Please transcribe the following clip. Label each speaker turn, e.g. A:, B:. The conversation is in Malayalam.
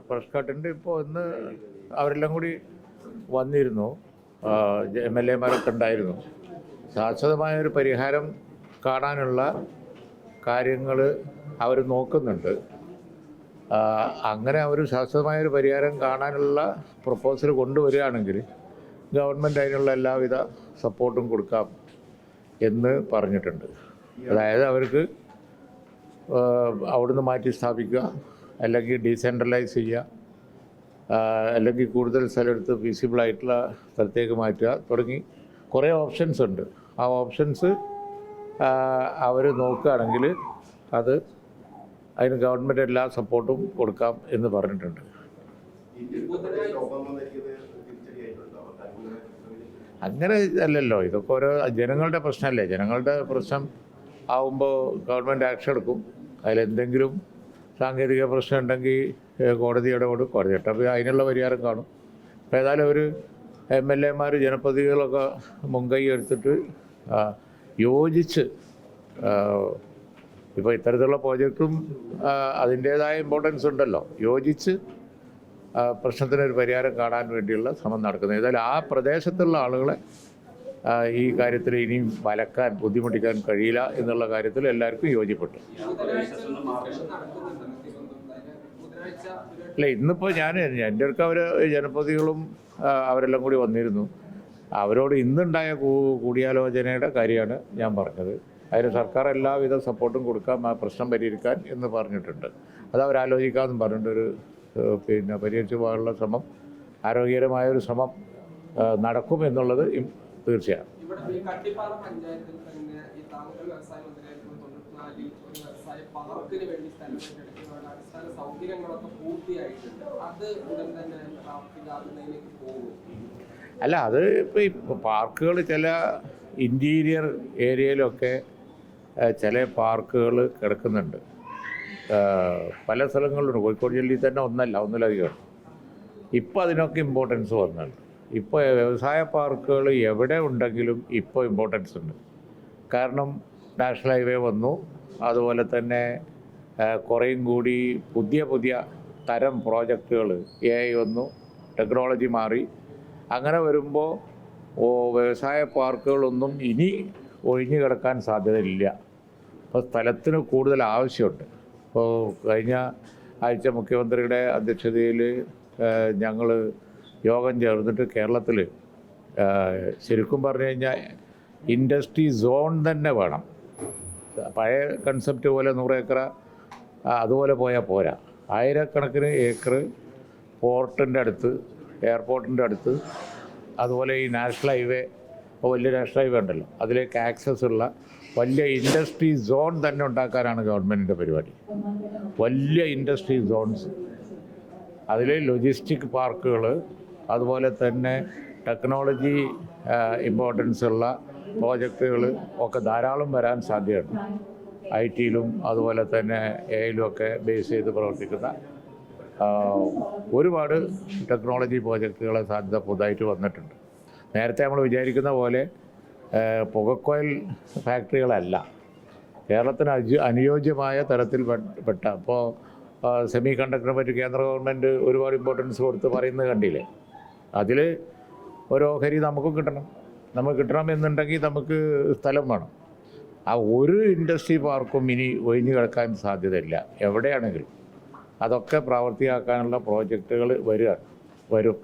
A: പ്രസ് കട്ടുണ്ട്. ഇപ്പോൾ ഇന്ന് അവരെല്ലാം കൂടി വന്നിരുന്നു, MLA മാരൊക്കെ ഉണ്ടായിരുന്നു. ശാശ്വതമായൊരു പരിഹാരം കാണാനുള്ള കാര്യങ്ങൾ അവർ നോക്കുന്നുണ്ട്. അങ്ങനെ അവർ ശാശ്വതമായൊരു പരിഹാരം കാണാനുള്ള പ്രപ്പോസൽ കൊണ്ടുവരികയാണെങ്കിൽ ഗവൺമെൻറ് അതിനുള്ള എല്ലാവിധ സപ്പോർട്ടും കൊടുക്കാം എന്ന് പറഞ്ഞിട്ടുണ്ട്. അതായത് അവർക്ക് അവിടുന്ന് മാറ്റി സ്ഥാപിക്കുക, അല്ലെങ്കിൽ ഡീസെൻട്രലൈസ് ചെയ്യുക, അല്ലെങ്കിൽ കൂടുതൽ സ്ഥലമെടുത്ത് ഫീസിബിളായിട്ടുള്ള സ്ഥലത്തേക്ക് മാറ്റുക തുടങ്ങി കുറേ ഓപ്ഷൻസ് ഉണ്ട്. ആ ഓപ്ഷൻസ് അവർ നോക്കുകയാണെങ്കിൽ അതിന് ഗവൺമെൻറ് എല്ലാ സപ്പോർട്ടും കൊടുക്കാം എന്ന് പറഞ്ഞിട്ടുണ്ട്. അങ്ങനെ അല്ലല്ലോ, ഇതൊക്കെ ഓരോ ജനങ്ങളുടെ പ്രശ്നമല്ലേ. ജനങ്ങളുടെ പ്രശ്നം ആവുമ്പോൾ ഗവൺമെൻറ് ആക്ഷൻ എടുക്കും. അതിലെന്തെങ്കിലും സാങ്കേതിക പ്രശ്നം ഉണ്ടെങ്കിൽ കോടതി ഇടപെടും. കോടതി ഇട്ടപ്പോൾ അതിനുള്ള പരിഹാരം കാണും. അപ്പോൾ ഏതായാലും ഒരു MLA മാർ ജനപ്രതിനിധികളൊക്കെ മുൻകൈ എടുത്തിട്ട് യോജിച്ച് ഇപ്പോൾ ഇത്തരത്തിലുള്ള പ്രോജക്റ്റും അതിൻ്റേതായ ഇമ്പോർട്ടൻസ് ഉണ്ടല്ലോ, യോജിച്ച് പ്രശ്നത്തിനൊരു പരിഹാരം കാണാൻ വേണ്ടിയുള്ള ശ്രമം നടക്കുന്നത്. ഏതായാലും ആ പ്രദേശത്തുള്ള ആളുകളെ ഈ കാര്യത്തിൽ ഇനിയും വലക്കാൻ ബുദ്ധിമുട്ടിക്കാൻ കഴിയില്ല എന്നുള്ള കാര്യത്തിൽ എല്ലാവർക്കും യോജിപ്പെട്ടു. അല്ല, ഇന്നിപ്പോൾ എൻ്റെ അടുക്ക അവർ ജനപ്രതിനിധികളും അവരെല്ലാം കൂടി വന്നിരുന്നു. അവരോട് ഇന്നുണ്ടായ കൂടിയാലോചനയുടെ കാര്യമാണ് ഞാൻ പറഞ്ഞത്. അതിന് സർക്കാർ എല്ലാവിധ സപ്പോർട്ടും കൊടുക്കാം, ആ പ്രശ്നം പരിഹരിക്കാൻ എന്ന് പറഞ്ഞിട്ടുണ്ട്. അത് അവരാലോചിക്കാമെന്നും പറഞ്ഞിട്ടൊരു പരിഹരിച്ചു പോകാനുള്ള ശ്രമം, ആരോഗ്യകരമായൊരു ശ്രമം നടക്കും എന്നുള്ളത് തീർച്ചയാണ്. അല്ല, അത് ഇപ്പോൾ പാർക്കുകൾ ചില ഇൻറ്റീരിയർ ഏരിയയിലൊക്കെ ചില പാർക്കുകൾ കിടക്കുന്നുണ്ട്. പല സ്ഥലങ്ങളിലുണ്ട്. കോഴിക്കോട് ജില്ലയിൽ തന്നെ ഒന്നിലധികം. ഇപ്പോൾ അതിനൊക്കെ ഇമ്പോർട്ടൻസ് വന്നിട്ടുണ്ട്. ഇപ്പോൾ വ്യവസായ പാർക്കുകൾ എവിടെ ഉണ്ടെങ്കിലും ഇപ്പോൾ ഇമ്പോർട്ടൻസ് ഉണ്ട്. കാരണം നാഷണൽ ഹൈവേ വന്നു, അതുപോലെ തന്നെ കുറേയും കൂടി പുതിയ തരം പ്രോജക്റ്റുകൾ, AI വന്നു, ടെക്നോളജി മാറി. അങ്ങനെ വരുമ്പോൾ വ്യവസായ പാർക്കുകളൊന്നും ഇനി ഒഴിഞ്ഞു കിടക്കാൻ സാധ്യതയില്ല. അപ്പോൾ സ്ഥലത്തിന് കൂടുതൽ ആവശ്യമുണ്ട്. ഇപ്പോൾ കഴിഞ്ഞ ആഴ്ച മുഖ്യമന്ത്രിയുടെ അധ്യക്ഷതയിൽ ഞങ്ങൾ യോഗം ചേർന്നിട്ട് കേരളത്തിൽ ശരിക്കും പറഞ്ഞു കഴിഞ്ഞാൽ ഇൻഡസ്ട്രി സോൺ തന്നെ വേണം. പഴയ കൺസെപ്റ്റ് പോലെ 100 ഏക്കർ അതുപോലെ പോയാൽ പോരാ. ആയിരക്കണക്കിന് ഏക്കർ പോർട്ടിൻ്റെ അടുത്ത്, എയർപോർട്ടിൻ്റെ അടുത്ത്, അതുപോലെ ഈ നാഷണൽ ഹൈവേ, വലിയ നാഷണൽ ഹൈവേ ഉണ്ടല്ലോ, അതിലേക്ക് ആക്സസ് ഉള്ള വലിയ ഇൻഡസ്ട്രി സോൺ തന്നെ ഉണ്ടാക്കാനാണ് ഗവൺമെൻറ്റിൻ്റെ പരിപാടി. വലിയ ഇൻഡസ്ട്രി സോൺസ്, അതിൽ ലോജിസ്റ്റിക് പാർക്കുകൾ, അതുപോലെ തന്നെ ടെക്നോളജി ഇമ്പോർട്ടൻസ് ഉള്ള പ്രോജക്റ്റുകൾ ഒക്കെ ധാരാളം വരാൻ സാധ്യതയുണ്ട്. IT-യിലും അതുപോലെ തന്നെ AI-യിലും ഒക്കെ ബേസ് ചെയ്ത് പ്രവർത്തിക്കുന്ന ഒരുപാട് ടെക്നോളജി പ്രോജക്റ്റുകളെ സാധ്യത പുതുതായിട്ട് വന്നിട്ടുണ്ട്. നേരത്തെ നമ്മൾ വിചാരിക്കുന്ന പോലെ പുകക്കോയിൽ ഫാക്ടറികളല്ല, കേരളത്തിന് അനുയോജ്യമായ തരത്തിൽ പെട്ട. ഇപ്പോൾ സെമി കണ്ടക്ടറിനെ പറ്റി കേന്ദ്ര ഗവൺമെൻറ് ഒരുപാട് ഇമ്പോർട്ടൻസ് കൊടുത്ത് പറയുന്നത് കണ്ടില്ലേ. അതിൽ ഒരു ഓഹരി നമുക്കും കിട്ടണം. നമുക്ക് കിട്ടണമെന്നുണ്ടെങ്കിൽ നമുക്ക് സ്ഥലം വേണം. ആ ഒരു ഇൻഡസ്ട്രി പാർക്കും ഇനി ഒഴിഞ്ഞു കിടക്കാൻ സാധ്യതയില്ല എവിടെയാണെങ്കിലും. അതൊക്കെ പ്രാവർത്തികമാക്കാനുള്ള പ്രോജക്റ്റുകൾ വരും.